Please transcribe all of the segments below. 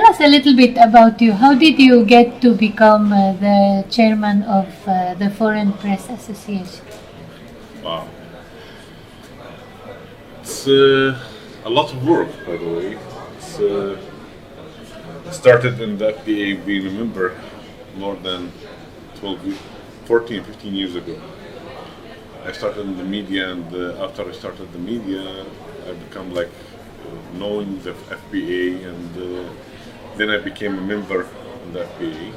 us a little bit about you. How did you get to become the chairman of the Foreign Press Association? Wow. It's a lot of work, by the way. I started in the FPA being a member more than 14, 15 years ago. I started in the media, and after I started the media, I become knowing the FPA, and then I became a member in the FPA.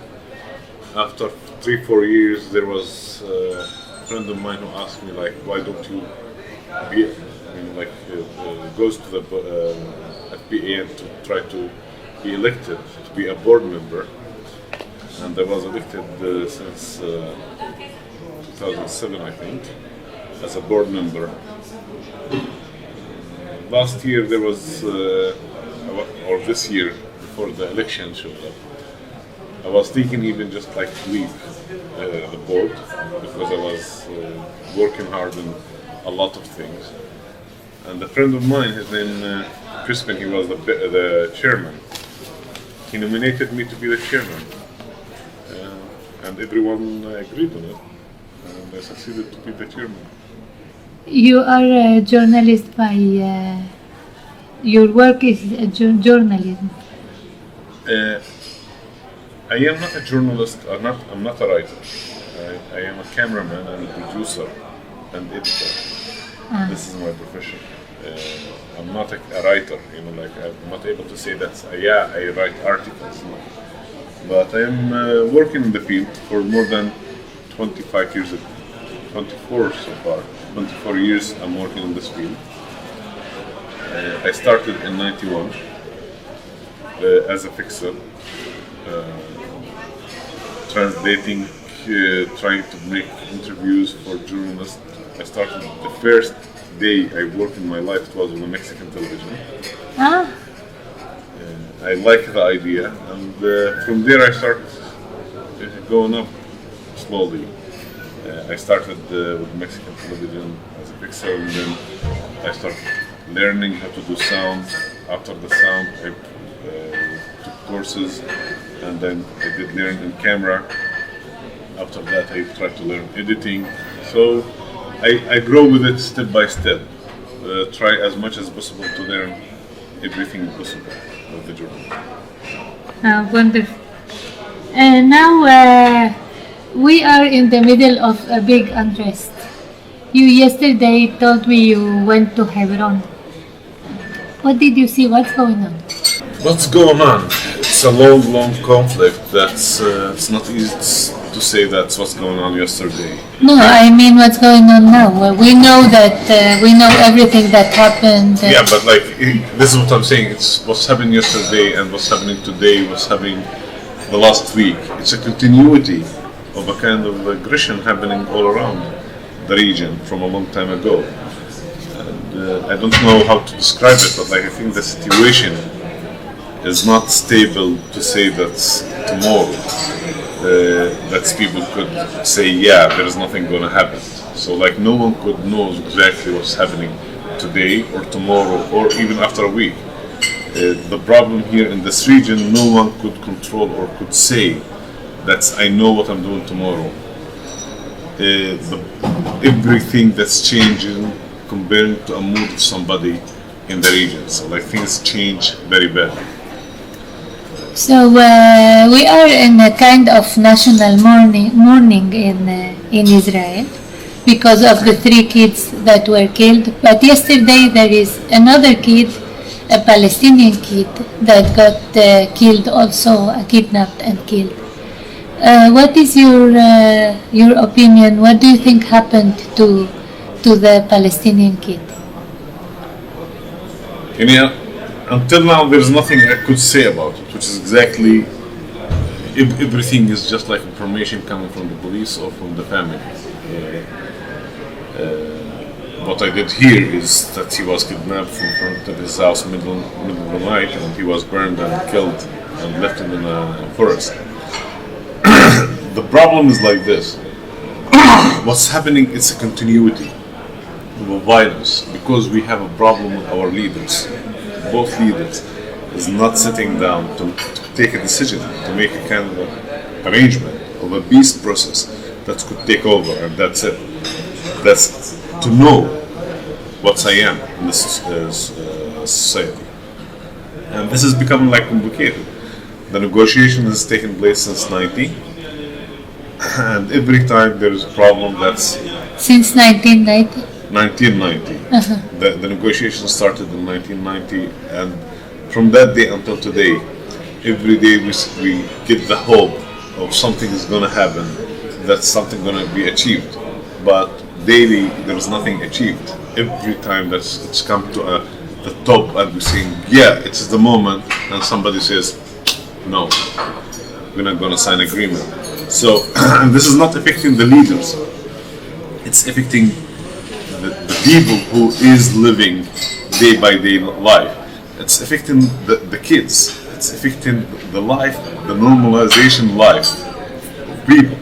After 3-4 years, there was a friend of mine who asked me why don't you goes to the FPA and to try to be elected to be a board member, and I was elected since 2007, I think, as a board member. Last year there was, or this year, before the election showed up, I was thinking even just to leave the board, because I was working hard on a lot of things. And a friend of mine, his name Crispin, he was the chairman. He nominated me to be the chairman, and everyone agreed on it, and I succeeded to be the chairman. You are a journalist by your work is journalism. I am not a journalist. I'm not a writer. I am a cameraman and a producer and editor. This is my profession. I'm not a writer. I'm not able to say that. I write articles, but I am working in the field for more than 25 years. 24 so far. 24 years I'm working in this field. I started in '91 as a fixer, translating, trying to make interviews for journalists. I started the first day I worked in my life, it was on the Mexican television. I liked the idea, and from there I started going up slowly. I started with Mexican television as a fixer, and then I started learning how to do sound. After the sound, I took courses, and then I did learn in camera. After that, I tried to learn editing. So I grow with it step by step. Try as much as possible to learn everything possible of the journal. Wonderful. Now we are in the middle of a big unrest. You yesterday told me you went to Hebron. What did you see? What's going on? What's going on? It's a long conflict. It's not easy to say that's what's going on yesterday. No, I mean what's going on now. Well, we know that we know everything that happened. Yeah, but this is what I'm saying. It's what's happened yesterday and what's happening today, what's happening the last week. It's a continuity of a kind of aggression happening all around the region from a long time ago. And I don't know how to describe it, but I think the situation is not stable to say that's tomorrow. That people could say, there is nothing going to happen. So no one could know exactly what's happening today or tomorrow or even after a week. The problem here in this region, no one could control or could say that I know what I'm doing tomorrow. Everything that's changing comparing to a mood of somebody in the region. So things change very badly. So we are in a kind of national mourning in Israel because of the 3 kids that were killed. But yesterday there is another kid, a Palestinian kid, that got killed also, kidnapped and killed. What is your opinion? What do you think happened to the Palestinian kid? Until now, there's nothing I could say about it, which is exactly everything is just information coming from the police or from the family. What I did hear is that he was kidnapped from front of his house middle of the night, and he was burned and killed and left in a forest. The problem is like this. What's happening is a continuity of violence because we have a problem with our leaders, both leaders. is not sitting down to take a decision, to make a kind of arrangement of a peace process that could take over, and that's it. That's to know what I am in this society. And this is becoming like complicated. The negotiation has taken place since 90, and every time there is a problem that's Since 1990? 1990. The negotiation started in 1990, and from that day until today, every day we get the hope of something is going to happen, that something going to be achieved. But daily there is nothing achieved. Every time that it's come to the top and we're saying, yeah, it's the moment, and somebody says, no, we're not going to sign agreement. So this is not affecting the leaders. It's affecting the people who is living day by day life. It's affecting the kids. It's affecting the life, the normalization life of people.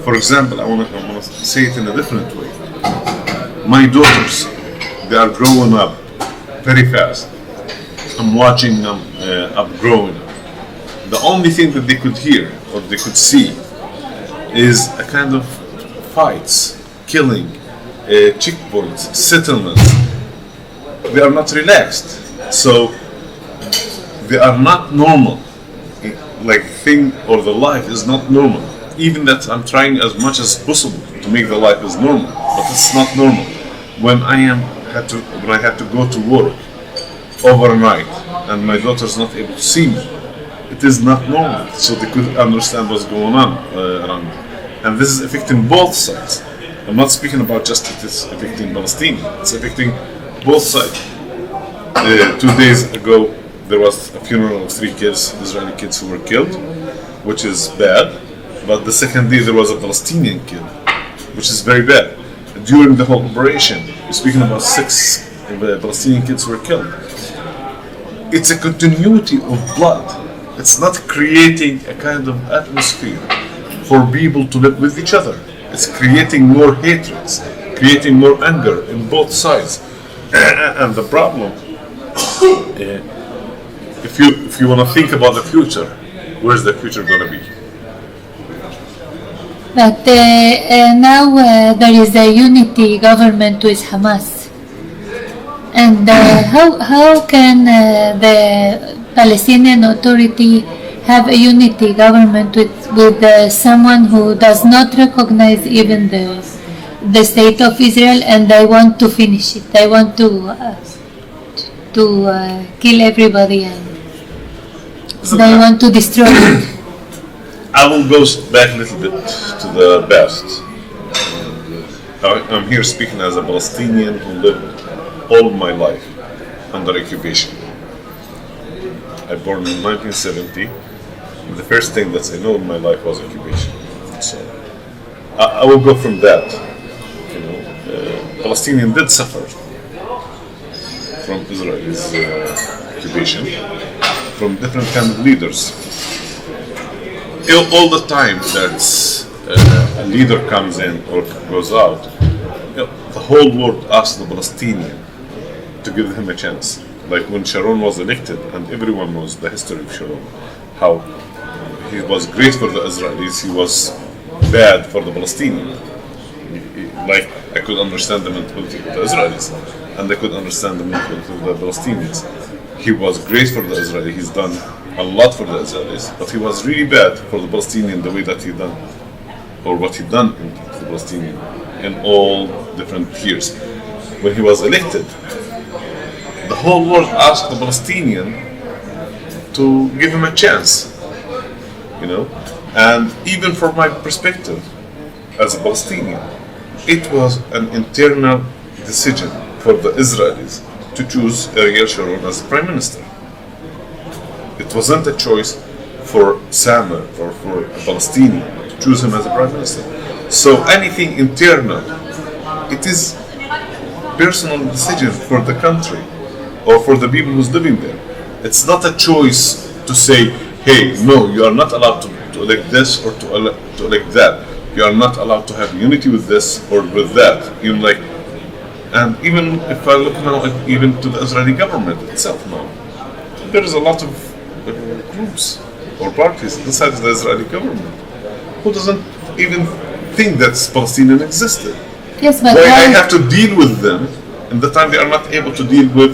For example, I want to say it in a different way. My daughters, they are growing up very fast. I'm watching them growing up. The only thing that they could hear or they could see is a kind of fights, killing, checkpoints, settlements. They are not relaxed, so they are not normal. Like thing or the life is not normal. Even that I'm trying as much as possible to make the life as normal, but it's not normal. When I had to go to work overnight and my daughter's not able to see me, it is not normal. So they could understand what's going on around me. And this is affecting both sides. I'm not speaking about just it is affecting Palestine. It's affecting both sides. 2 days ago, there was a funeral of 3 kids, Israeli kids who were killed, which is bad. But the second day, there was a Palestinian kid, which is very bad. During the whole operation, we're speaking about 6 Palestinian kids who were killed. It's a continuity of blood. It's not creating a kind of atmosphere for people to live with each other. It's creating more hatreds, creating more anger in both sides. And the problem, if you want to think about the future, where's the future going to be? But now there is a unity government with Hamas. And how can the Palestinian Authority have a unity government with someone who does not recognize even the state of Israel, and they want to finish it? They want to kill everybody, and they want to destroy it. I will go back a little bit to the past. I'm here speaking as a Palestinian who lived all my life under occupation. I born in 1970. The first thing that I know in my life was occupation. So I will go from that. Palestinians did suffer from Israel's occupation, from different kind of leaders. All the time that a leader comes in or goes out, the whole world asks the Palestinian to give him a chance. Like when Sharon was elected, and everyone knows the history of Sharon, how he was great for the Israelis, he was bad for the Palestinians. Like I could understand the mentality of the Israelis, and I could understand the mentality of the Palestinians. He was great for the Israelis, he's done a lot for the Israelis, but he was really bad for the Palestinian the way that he done, or what he done to the Palestinian in all different years. When he was elected, the whole world asked the Palestinian to give him a chance, and even from my perspective as a Palestinian, it was an internal decision for the Israelis to choose Ariel Sharon as the Prime Minister. It wasn't a choice for Samer or for a Palestinian to choose him as a Prime Minister. So anything internal, it is personal decision for the country or for the people who's living there. It's not a choice to say, hey, no, you are not allowed to elect this or to elect that. You are not allowed to have unity with this or with that. And even if I look now even to the Israeli government itself now, there is a lot of groups or parties inside the Israeli government who doesn't even think that Palestinian existed. Yes, but Why I why? have to deal with them in the time they are not able to deal with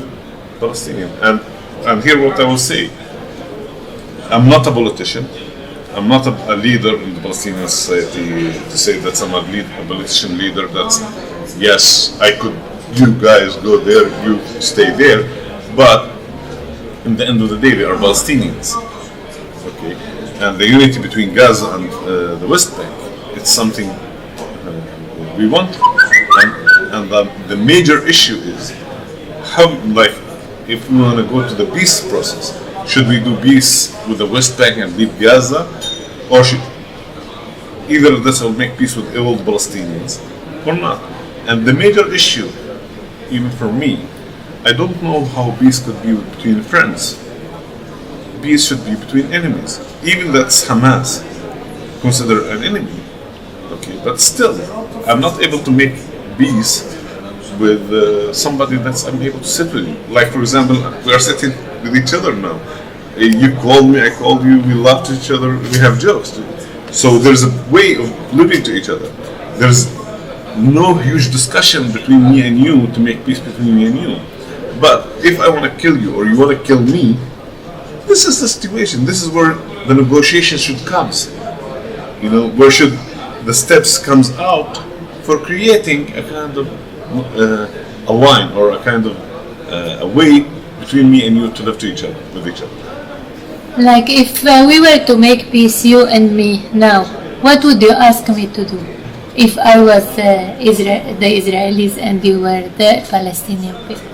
Palestinian. And here what I will say. I'm not a politician. I'm not a leader in the Palestinian society to say that I'm a politician leader. That's, yes, I could, you guys go there, you stay there. But in the end of the day, we are Palestinians. Okay? And the unity between Gaza and the West Bank, it's something we want. And the major issue is how, like, if we want to go to the peace process, should we do peace with the West Bank and leave Gaza, or should either of this will make peace with all the Palestinians or not? And the major issue, even for me, I don't know how peace could be between friends. Peace should be between enemies. Even that's Hamas, considered an enemy. Okay, but still, I'm not able to make peace with somebody that's I'm able to sit with you. Like, for example, we are sitting with each other now. You called me, I called you, we laughed at each other, we have jokes. So there's a way of living to each other. There's no huge discussion between me and you to make peace between me and you. But if I want to kill you or you want to kill me, this is the situation. This is where the negotiation should come. You know, where should the steps comes out for creating a kind of a line or a kind of a way between me and you to live to each other with each other. Like if we were to make peace, you and me now, what would you ask me to do? If I was the Israelis and you were the Palestinian people?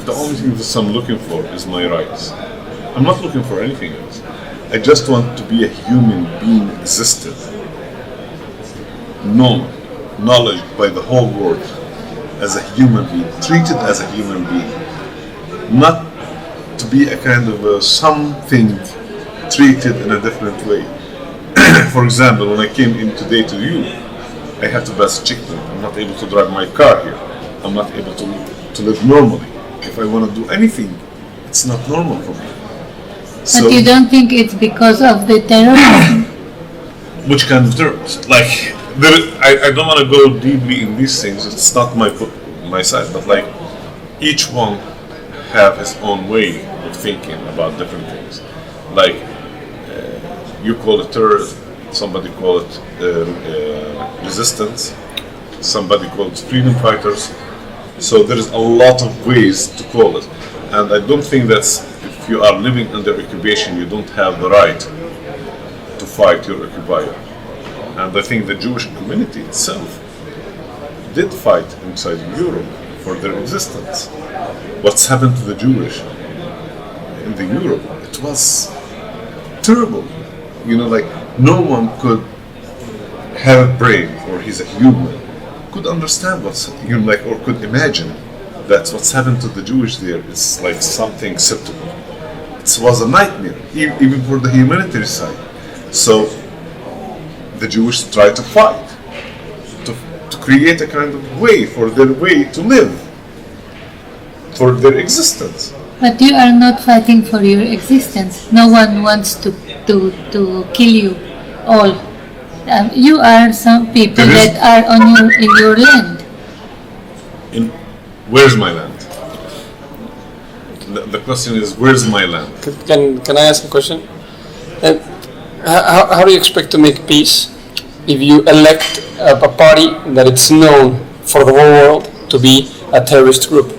The only thing that I'm looking for is my rights. I'm not looking for anything else. I just want to be a human being existed, known, knowledge by the whole world as a human being, treated as a human being, not to be a kind of something treated in a different way. For example, when I came in today to you, I have to pass checkpoint. I'm not able to drive my car here. I'm not able to live normally. If I want to do anything, it's not normal for me. So, But you don't think it's because of the terrorism? which kind of terms? Like, I don't want to go deeply in these things. It's not my side, but like, each one have his own way of thinking about different things. Like, you call it terrorism, somebody call it resistance, somebody call it freedom fighters. So there is a lot of ways to call it, and I don't think that's, if you are living under occupation, you don't have the right to fight your occupier. And I think the Jewish community itself did fight inside Europe for their existence. What's happened to the Jewish in the Europe, it was terrible. You know, like, no one could have a brain, or he's a human, could understand what's, you know, like, or could imagine that what's happened to the Jewish there is like something acceptable. It was a nightmare, even for the humanitarian side. So the Jews tried to fight, to create a kind of way for their way to live, for their existence. But you are not fighting for your existence. No one wants to kill you all. You are some people that are in your land. Where's my land? The question is, where's my land? Can I ask a question? How do you expect to make peace if you elect a party that it's known for the whole world to be a terrorist group?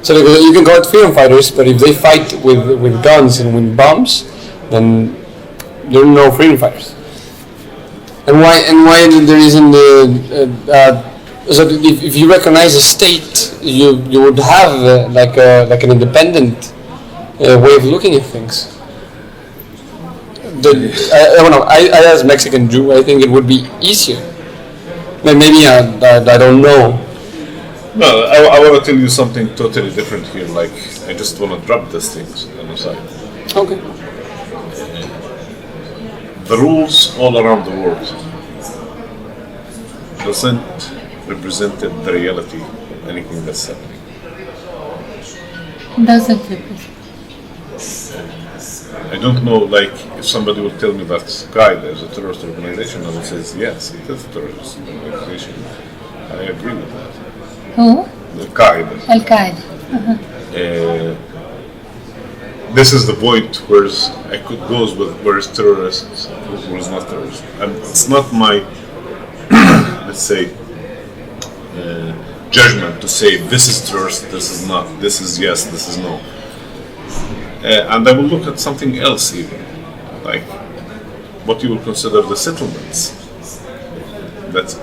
So you can call it freedom fighters, but if they fight with guns and with bombs, then there are no freedom fighters. And why there isn't so if you recognize a state, you would have like an independent way of looking at things. I don't know. I as Mexican Jew, I think it would be easier. Maybe I don't know. No, I want to tell you something totally different here. Like, I just want to drop these things on the side. Okay. The rules all around the world doesn't represent the reality of anything that's happening. Doesn't represent. I don't know, like, if somebody will tell me that Qaeda is a terrorist organization, I would say yes, it is a terrorist organization. I agree with that. Who? Qaeda. Al-Qaeda. This is the point where I could go with where is terrorists, where is not terrorists. And it's not my, let's say, judgment to say this is terrorist, this is not, this is yes, this is no. And I will look at something else even, like what you will consider the settlements that's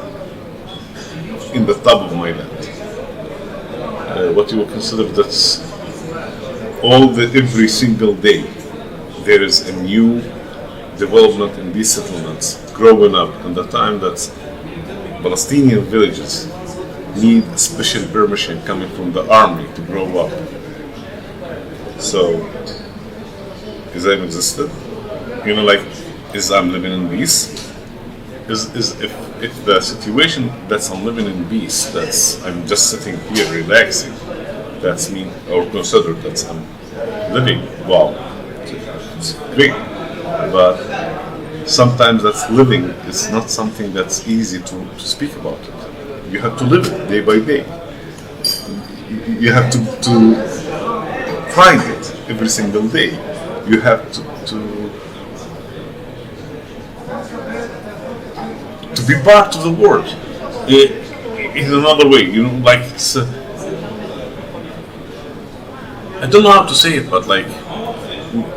in the top of my land. What you will consider that's every single day there is a new development in these settlements growing up, and the time that Palestinian villages need special permission coming from the army to grow up. So, Islam existed, like, is I'm living in peace? Is if the situation that's I'm living in peace, that's I'm just sitting here relaxing, that's me, or consider that's I'm living, wow, it's great. But sometimes that's living is not something that's easy to speak about it. You have to live it day by day. You have to find it every single day. You have to be part of the world in another way. Like it's. I don't know how to say it, but like,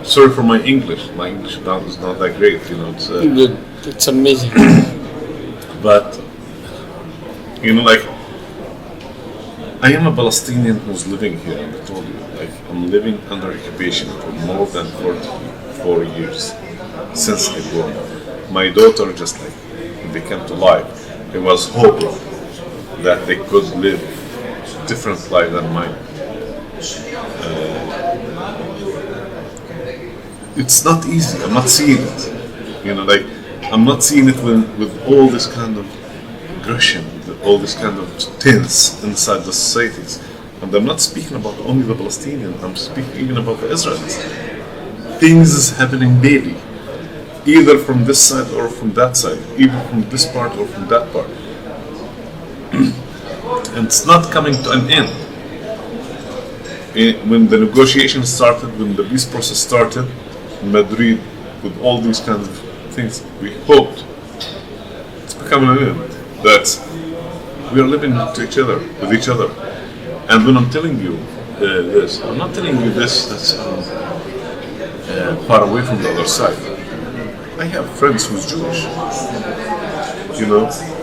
sorry for my English. My English is not that great. It's amazing. But like, I am a Palestinian who's living here. I told you, like, I'm living under occupation for more than 44 years since I born. My daughter just like they came to life. It was hoping that they could live different life than mine. It's not easy. I'm not seeing it. Like, I'm not seeing it with all this kind of aggression, all this kind of tense inside the societies. And I'm not speaking about only the Palestinians. I'm speaking even about the Israelis. Things is happening daily, either from this side or from that side, either from this part or from that part. And it's not coming to an end. When the negotiations started, when the peace process started in Madrid, with all these kinds of things, we hoped it's becoming an end. That we are living with each other. And when I'm telling you this, I'm not telling you this that's far away from the other side. I have friends who's Jewish.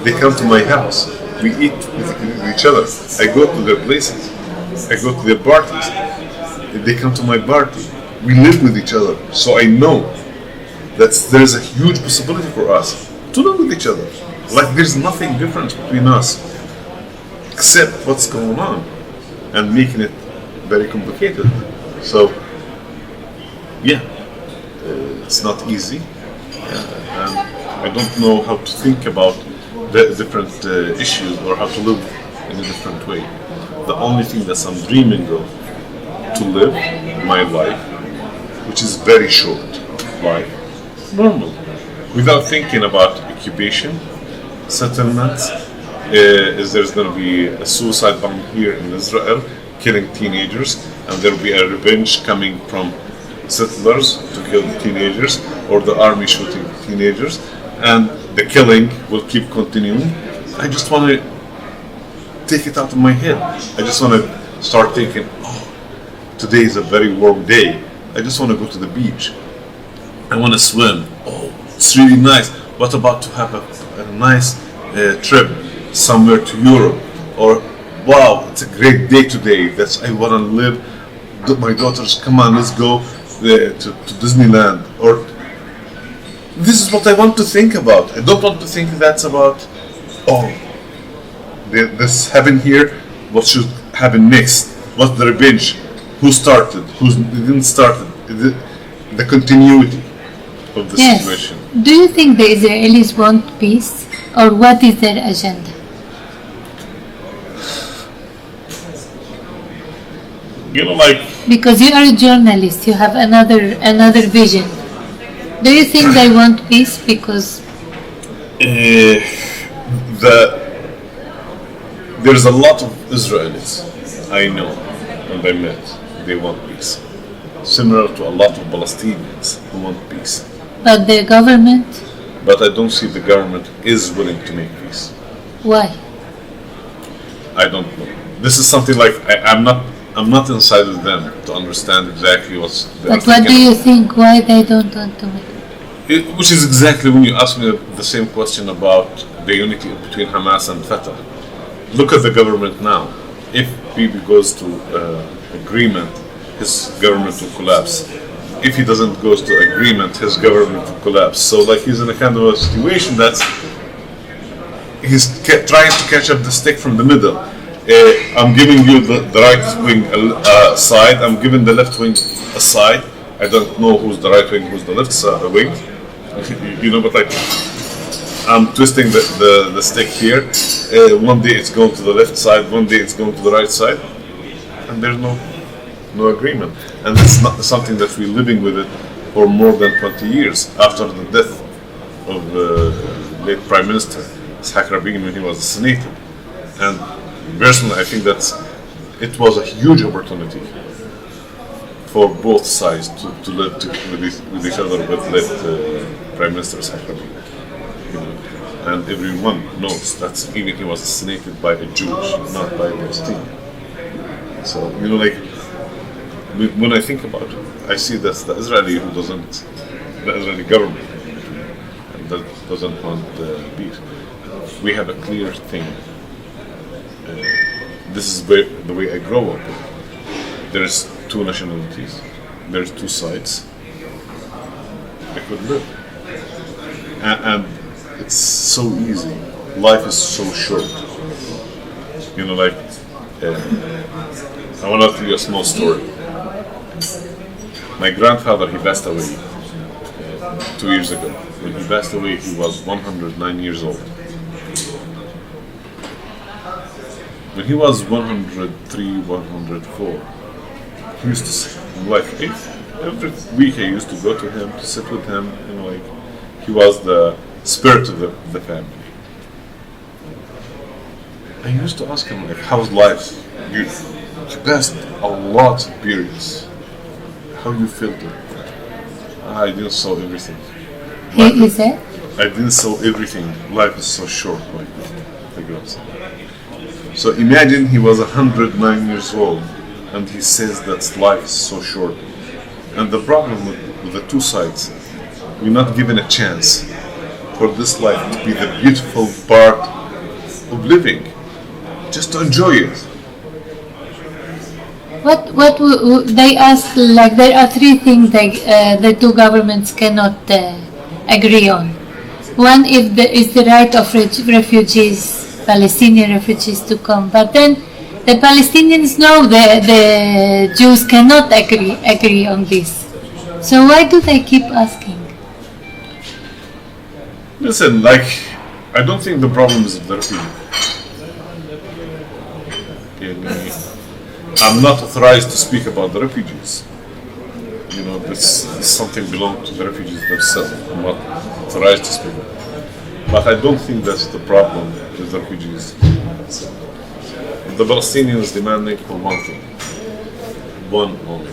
They come to my house. We eat with each other. I go to their places. I go to their parties. They come to my party. We live with each other. So I know that there's a huge possibility for us to live with each other. Like, there's nothing different between us except what's going on and making it very complicated. So, yeah, it's not easy. And I don't know how to think about the different issues or how to live in a different way. The only thing that I'm dreaming of to live my life, which is very short life, normal, without thinking about occupation, settlements. Is there's going to be a suicide bomb here in Israel, killing teenagers, and there will be a revenge coming from settlers to kill teenagers, or the army shooting teenagers, and the killing will keep continuing. I just want to take it out of my head. I just want to start thinking, today is a very warm day. I just want to go to the beach. I want to swim. Oh, it's really nice. What about to have a nice trip somewhere to Europe? Or, wow, it's a great day today. I want to live. My daughters, come on, let's go to Disneyland. Or, this is what I want to think about. I don't want to think that's about, this happened here, what should happen next? What's the revenge? Who started? Who didn't start it? The continuity of the situation. Do you think the Israelis want peace, or what is their agenda? Like, Because you are a journalist, you have another vision. Do you think they want peace? Because there's a lot of Israelis I know and I met. They want peace, similar to a lot of Palestinians who want peace. but the government, But I don't see the government is willing to make peace. why? I don't know. This is something like I'm not inside of them to understand exactly what's. But what do you think? Why they don't want to make? Which is exactly when you ask me the same question about the unity between Hamas and Fatah. Look at the government now. If Bibi goes to agreement, his government will collapse. If he doesn't go to agreement, his government will collapse. So like he's in a kind of a situation that's he's trying to catch up the stick from the middle. I'm giving you the right wing side. I'm giving the left wing a side. I don't know who's the right wing, who's the left wing. You know, but like I'm twisting the stick here. One day it's going to the left side. One day it's going to the right side, and there's no agreement. And it's not something that we're living with it for more than 20 years after the death of the late Prime Minister Ishaq Rabin when he was assassinated. And personally, I think that it was a huge opportunity for both sides to live with each other with late Prime Minister Ishaq Rabin. You know, and everyone knows that even he was assassinated by a Jewish, not by a Palestinian. So, you know, like, when I think about it, I see that the Israeli government and that doesn't want peace. We have a clear thing. This is the way I grow up. There's two nationalities. There's two sides. I could live. And it's so easy. Life is so short. You know, like, I want to tell you a small story. My grandfather, he passed away 2 years ago. When he passed away, he was 109 years old. When he was 103, 104, he used to say, like, every week I used to go to him, to sit with him, you know, like, he was the spirit of the family. I used to ask him, like, how's life? You passed a lot of periods. How you felt it? I didn't saw everything. He said? I didn't saw everything. Life is so short, like the girl said. So imagine he was 109 years old and he says that life is so short. And the problem with the two sides, we're not given a chance for this life to be the beautiful part of living, just to enjoy it. What they ask, like, there are three things that the two governments cannot agree on. One is the right of refugees, Palestinian refugees, to come, but then the Palestinians know the Jews cannot agree on this. So why do they keep asking? Listen, like, I don't think the problem is the refugee. I'm not authorized to speak about the refugees. You know, this is something belongs to the refugees themselves. I'm not authorized to speak about it. But I don't think that's the problem with the refugees. The Palestinians demanding for one thing, one only: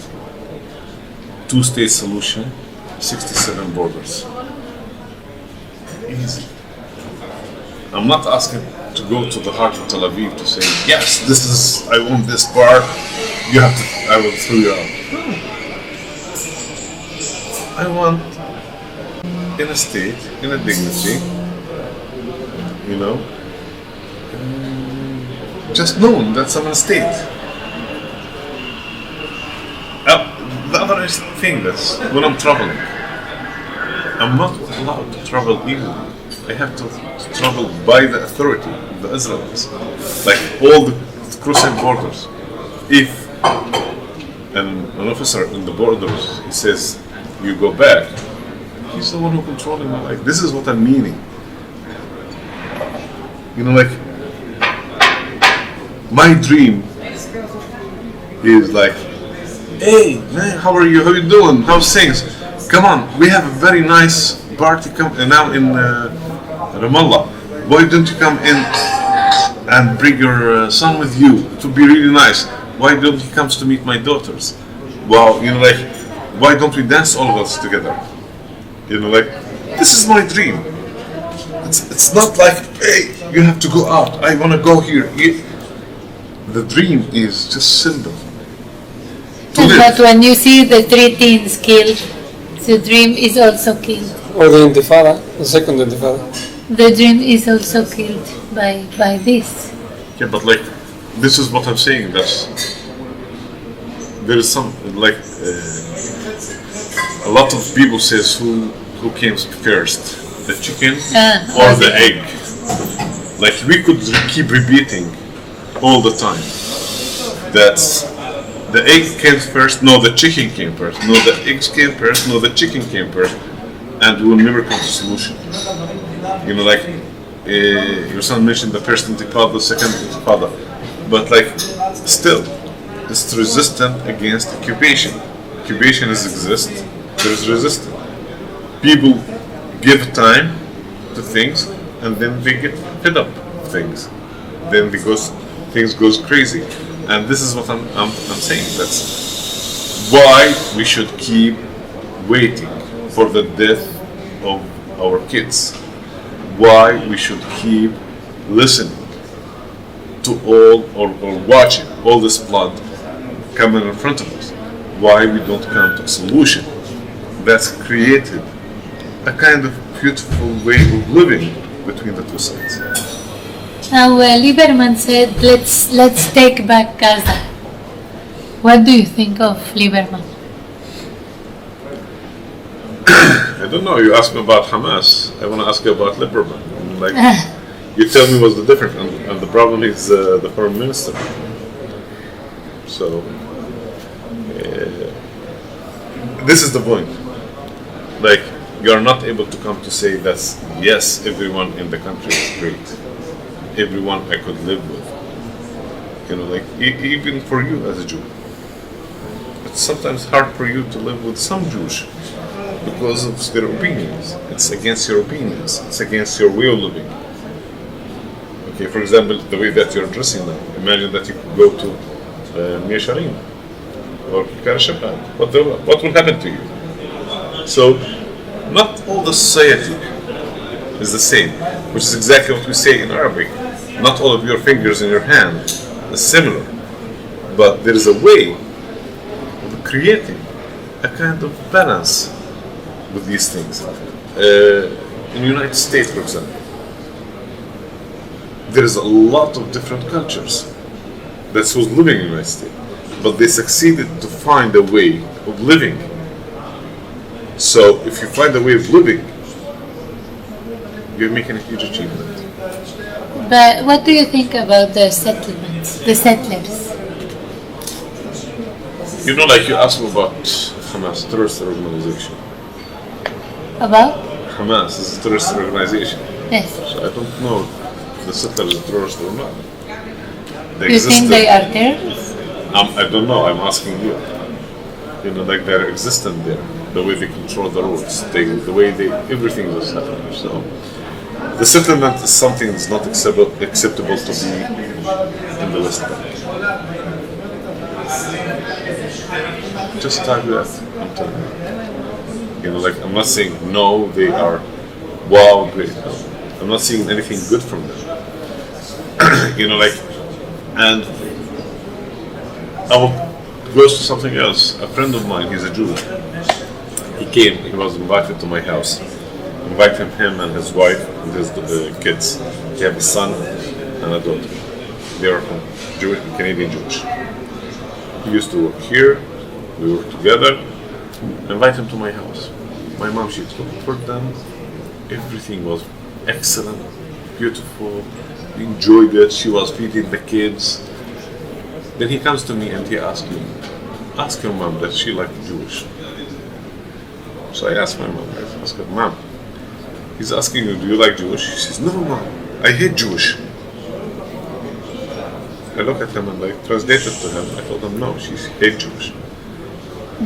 two-state solution, 67 borders. Easy. I'm not asking to go to the heart of Tel Aviv to say, yes, this is, I want this part, you have to, I will throw you out. I want, in a state, in a dignity, you know, just known that I'm in a state. The other thing that's, when I'm traveling, I'm not allowed to travel illegally. I have to travel by the authority of the Israelis, like all the crossing borders. If an officer in the borders he says you go back, he's the one who controlling my life. This is what I'm meaning. You know, like, my dream is like Hey man, how are you? How you doing? How's things? Come on, we have a very nice party now in Ramallah. Why don't you come in and bring your son with you? It would be really nice. Why don't he comes to meet my daughters? Well, like, why don't we dance all of us together? Like, this is my dream. It's not like, hey, you have to go out. I want to go here. The dream is just simple. But when you see the 3 teens killed, the dream is also killed. Or the Intifada, the second Intifada. The dream is also killed by this. Yeah, but like, this is what I'm saying. There is some like a lot of people says who came first, the chicken or the egg. Like we could keep repeating all the time that the egg came first, no, the chicken came first, no, the eggs came first, no, the chicken came first, and we will never come to solution. Like your son mentioned the first intifada, the second intifada, but like still, it's resistant against occupation. Occupation exists, there is resistance. People give time to things, and then they get fed up of things. Then things goes crazy. And this is what I'm saying. That's why we should keep waiting for the death of our kids. Why we should keep listening to all or watching all this blood coming in front of us. Why we don't come to a solution that's created a kind of beautiful way of living between the two sides. Now Lieberman said, let's take back Gaza. What do you think of Lieberman? I don't know. You asked me about Hamas. I want to ask you about Lieberman. Like, you tell me what's the difference, and the problem is the foreign minister. So this is the point. Like, you are not able to come to say that yes, everyone in the country is great. Everyone I could live with. Like even for you as a Jew. It's sometimes hard for you to live with some Jews because of their opinions. It's against your opinions. It's against your way of living. Okay, for example, the way that you're dressing now. Imagine that you could go to Mia Sharim or Kikar Shabbat. What will happen to you? So, not all the society is the same, which is exactly what we say in Arabic. Not all of your fingers in your hand is similar, but there is a way of creating a kind of balance with these things. In the United States, for example, there is a lot of different cultures that's who's living in the United States, but they succeeded to find a way of living. So if you find a way of living, you're making a huge achievement. But what do you think about the settlements, the settlers? Like you asked me about Hamas, terrorist organization. About? Hamas is a terrorist organization. Yes. So I don't know if the settlers are terrorists or not. You think they are terrorists? I don't know, I'm asking you. Like they're existent there. The way they control the roads, the way everything is happening. So the settlement is something that's not acceptable to be in the West Bank. Just type that, I'm telling you. Like I'm not saying no, they are wow, great. No. I'm not seeing anything good from them. And I will go to something else. A friend of mine, he's a Jew. He was invited to my house. Invited him and his wife and his kids. He have a son and a daughter. They are from Canadian Jewish. He used to work here. We worked together. Invite him to my house. My mom, she cooked for them. Everything was excellent, beautiful. We enjoyed it. She was feeding the kids. Then he comes to me and he asks me, ask your mom that she like Jewish. So I asked my mom, I asked her, Mom, he's asking you, do you like Jewish? She says, no, Mom, I hate Jewish. I look at him and I translated to him. I told him, no, she hates Jewish.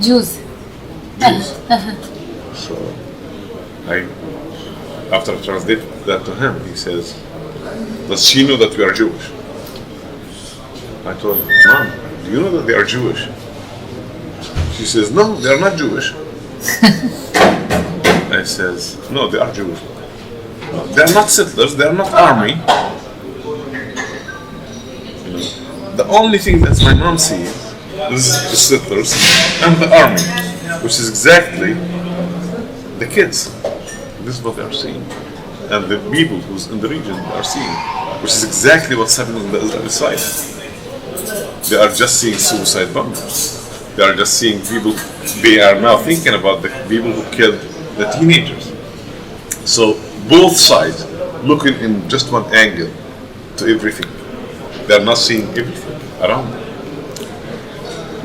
Jews. Jews. So after I translate that to him, he says, does she know that we are Jewish? I told him, Mom, do you know that they are Jewish? She says, no, they are not Jewish. I says, no, they are Jewish. They are not settlers, they are not army. The only thing that my mom sees is the settlers and the army, which is exactly the kids. This is what they are seeing. And the people who's in the region are seeing, which is exactly what's happening on the Israeli side. They are just seeing suicide bombers. They are just seeing people, they are now thinking about the people who killed the teenagers. So both sides looking in just one angle to everything. They are not seeing everything around them.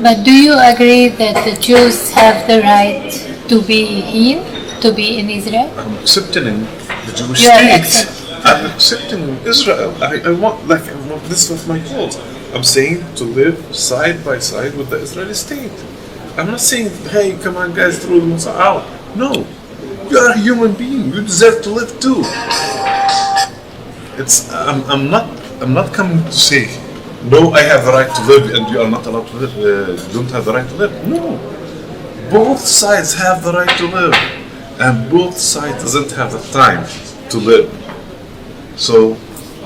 But do you agree that the Jews have the right to be here, to be in Israel? I'm accepting the Jewish You are state. accepting. I'm accepting Israel. I want this was my cause. I'm saying to live side by side with the Israeli state. I'm not saying, hey, come on guys, throw them out. No. You're a human being. You deserve to live too. I'm not coming to say, no, I have the right to live and you are not allowed to live, don't have the right to live. No. Both sides have the right to live. And both sides doesn't have the time to live. So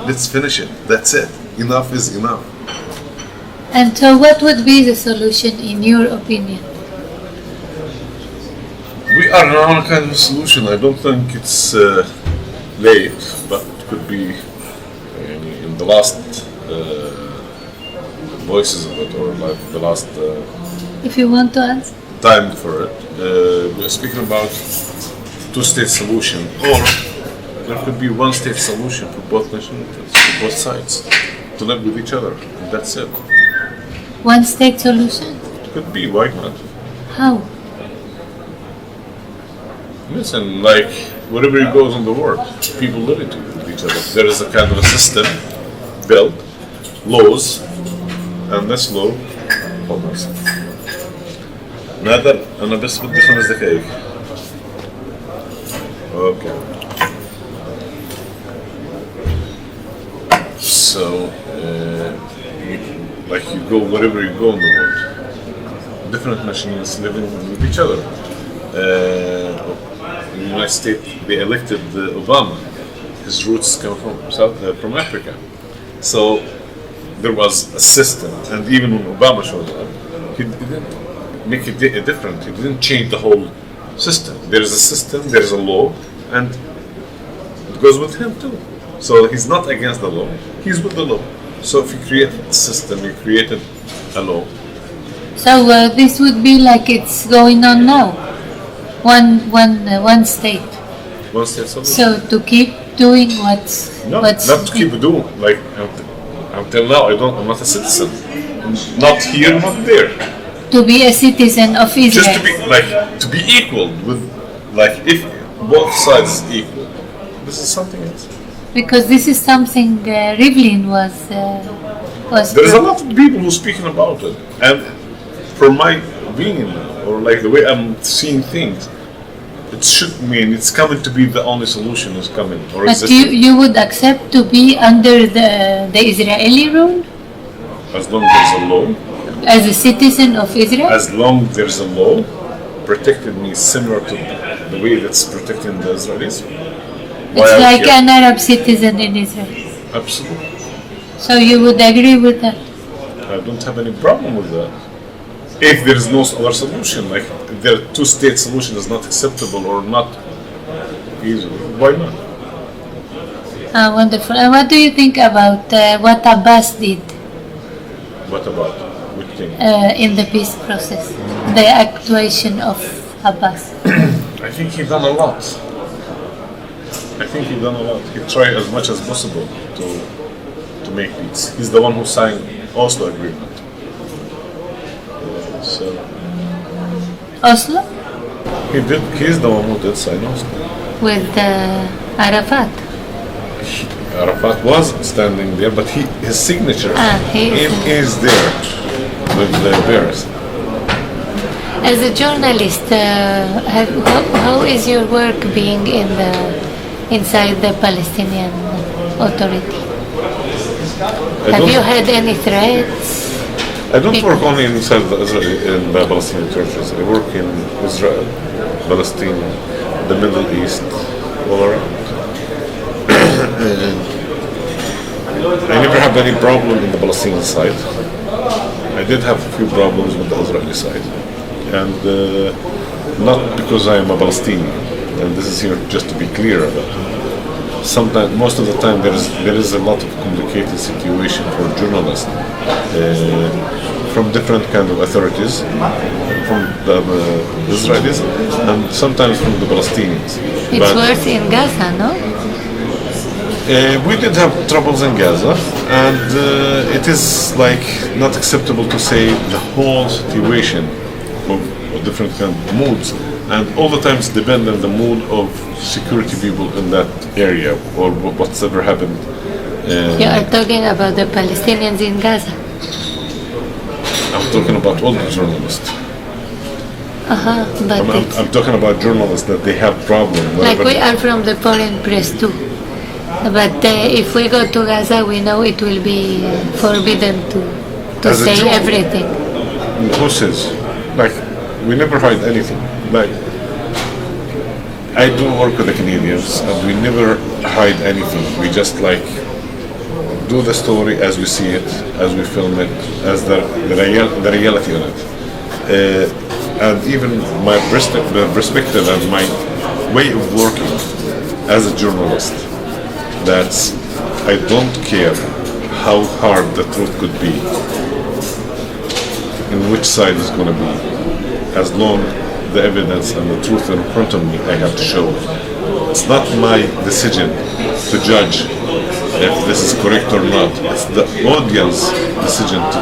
let's finish it. That's it. Enough is enough. And so what would be the solution in your opinion? We are on a kind of solution. I don't think it's late, but it could be in the last voices of it, or like the last If you want to answer. time for it. We're speaking about two-state solution, or there could be one-state solution for both nationalities, for both sides, to live with each other. And that's it. One state solution? It could be. Why not? How? Listen, like wherever you goes in the world, people live with each other. There is a kind of a system built, laws, and this law. Hold on a second. نادر أنا بس بدي 5 دقايق. Okay. So, like you go wherever you go in the world, different nationalities living with each other. In the United States, they elected Obama. His roots come from Africa. So there was a system, and even when Obama showed up, he didn't make it different. He didn't change the whole system. There is a system, there is a law, and it goes with him too. So he's not against the law, he's with the law. So if you created a system, you created a law. So this would be like it's going on now. One state. One state solution. So to keep doing what's Not to keep doing, like until now I'm not a citizen. Not here, not there. to be a citizen of Israel. Just to be equal with, like, if both sides is equal. This is something else. Because this is something Rivlin was. There's a lot of people who are speaking about it, and from my opinion, or like the way I'm seeing things, it should mean it's coming to be the only solution is coming. Or But you would accept to be under the Israeli rule as long as there's a law. as a citizen of Israel? As long as there's a law protecting me similar to the way that's protecting the Israelis. It's like an Arab citizen in Israel. Absolutely. So you would agree with that? I don't have any problem with that. If there is no other solution, like if the two-state solution is not acceptable or not easy, why not? Wonderful. And what do you think about what Abbas did What about? Which thing? in the peace process? The actuation of Abbas? I think he done a lot. He tried as much as possible to make peace. He's the one who signed Oslo agreement. So Oslo? he's the one who did sign Oslo. With Arafat? Arafat was standing there, but his signature he is is there with the bears. As a journalist, how is your work being inside the Palestinian Authority? Have you had any threats? I don't work only inside in the Palestinian churches. I work in Israel, Palestine, the Middle East, all around. I never have any problem in the Palestinian side. I did have a few problems with the Israeli side, and not because I am a Palestinian. And this is here just to be clear about it. Sometimes, most of the time, there is a lot of complicated situation for journalists from different kind of authorities, from the Israelis, and sometimes from the Palestinians. It's worse in Gaza, no? We did have troubles in Gaza, and it is like not acceptable to say the whole situation of different kind of moods, and all the times depend on the mood of security people in that area or what's ever happened. You are talking about the Palestinians in Gaza. I'm talking about all the journalists. But I'm talking about journalists that they have problems. like we are from the foreign press too. But if we go to Gaza, we know it will be forbidden to As a say journal- everything. Who says? Like, we never hide anything. Like, I do work with the Canadians, and we never hide anything. We just like do the story as we see it, as we film it, as the reality on it. And even my perspective and my way of working as a journalist, that's I don't care how hard the truth could be, in which side it's going to be, as long the evidence and the truth in front of me, I have to show it. It's not my decision to judge if this is correct or not. It's the audience decision to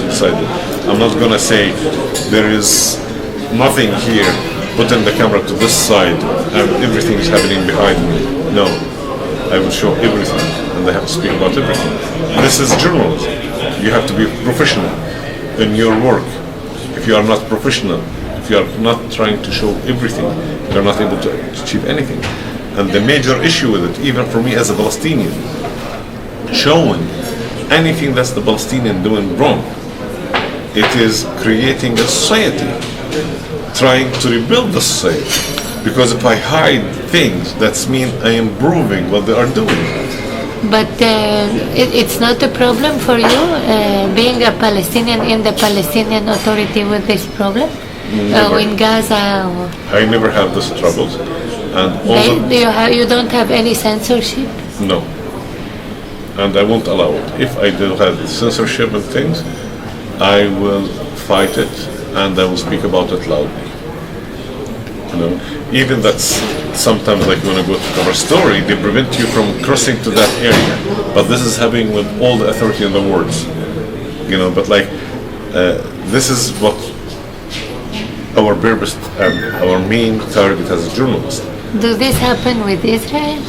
decide it. I'm not going to say there is nothing here, putting the camera to this side and everything is happening behind me. No, I will show everything and I have to speak about everything. This is journalism. You have to be professional in your work. If you are not professional, if you are not trying to show everything, you're not able to achieve anything. And the major issue with it, even for me as a Palestinian, showing anything that's the Palestinian doing wrong, it is creating a society, trying to rebuild the society. Because if I hide things, that's mean I am proving what they are doing. But it's not a problem for you being a Palestinian in the Palestinian Authority with this problem? Never. In Gaza? Or I never have these troubles. And all you don't have any censorship? no. And I won't allow it. If I do have censorship and things, I will fight it and I will speak about it loudly. You know, even that's sometimes like when I go to cover story, they prevent you from crossing to that area. But this is happening with all the authority in the world. You know, but like this is what our purpose and our main target as a journalist. Do this happen with Israel?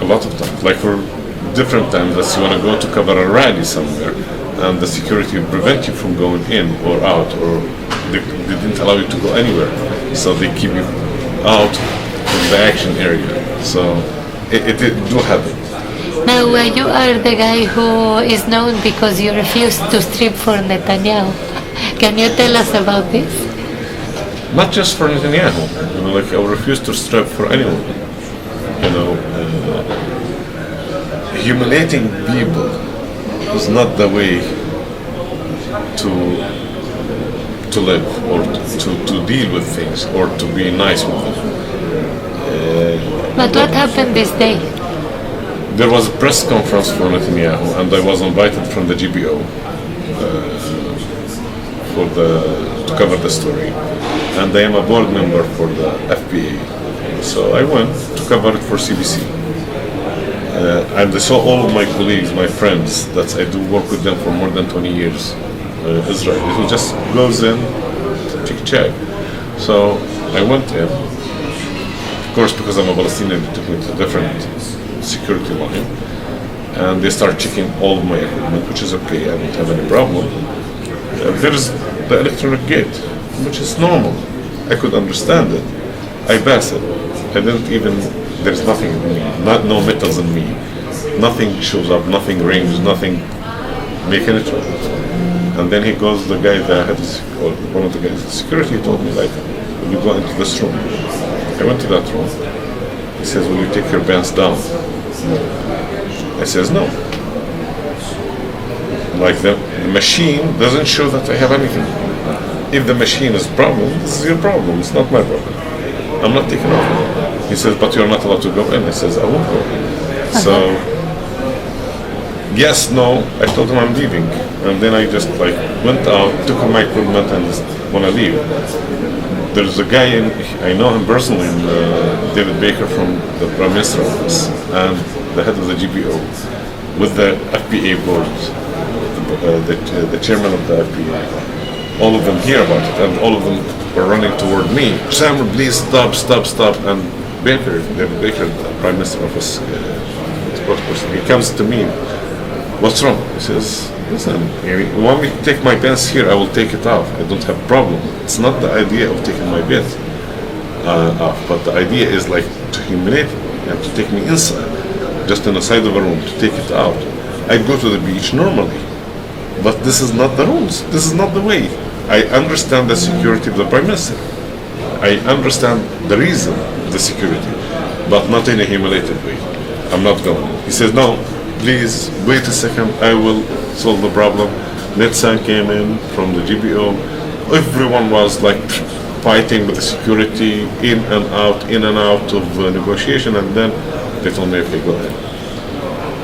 A lot of times, like for different times that you want to go to cover a rally somewhere and the security will prevent you from going in or out, or they didn't allow you to go anywhere, so they keep you out from the action area. So it do happen. Now you are the guy who is known because you refused to strip for Netanyahu. Can you tell us about this? Not just for Netanyahu, you know, like I refuse to strip for anyone. You know, humiliating people is not the way to live or to deal with things or to be nice with them. But what happened this day? There was a press conference for Netanyahu and I was invited from the GBO to cover the story. And I am a board member for the FBA. So I went to cover it for CBC. And I saw all of my colleagues, my friends, that I do work with them for more than 20 years, Israel, who just goes in, check. So I went in. Of course, because I'm a Palestinian, they took me to a different security line. And they start checking all of my equipment, which is okay, I don't have any problem. There's the electronic gate, which is normal. I could understand it. I pass it. I didn't even, there's nothing in me, no metals in me. Nothing shows up, nothing rings, nothing making it. And then he goes, the guy that had, or one of the guys, security told me, like, will you go into this room? I went to that room. He says, will you take your pants down? I says, no. Like the machine doesn't show that I have anything. If the machine is a problem, this is your problem, it's not my problem. I'm not taking off. He says, but you're not allowed to go in. I says, I won't go in. So, yes, no, I told him I'm leaving. And then I just like went out, took my equipment and want to leave. There's a guy, I know him personally, David Baker from the Prime Minister office and the head of the GBO with the FBA board, the chairman of the FBA. All of them hear about it and all of them were running toward me. Sam, please stop. And Baker, David Baker, the Prime Minister office spokesperson, he comes to me. What's wrong? He says, listen, you want me to take my pants here, I will take it off. I don't have a problem. It's not the idea of taking my pants off, but the idea is like to humiliate me and to take me inside, just in the side of a room, to take it out. I go to the beach normally, but this is not the rules. This is not the way. I understand the security of the Prime Minister. I understand the reason of the security, but not in a humiliated way. I'm not going. He says, no, please wait a second, I will solve the problem. Netsan came in from the GBO. Everyone was like fighting with the security in and out of negotiation, and then they told me, okay, go ahead.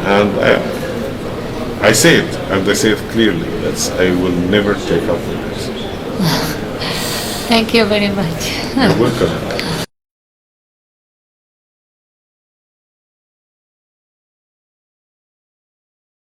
And I say it, and I say it clearly, that I will never take up with this. Thank you very much. You're welcome.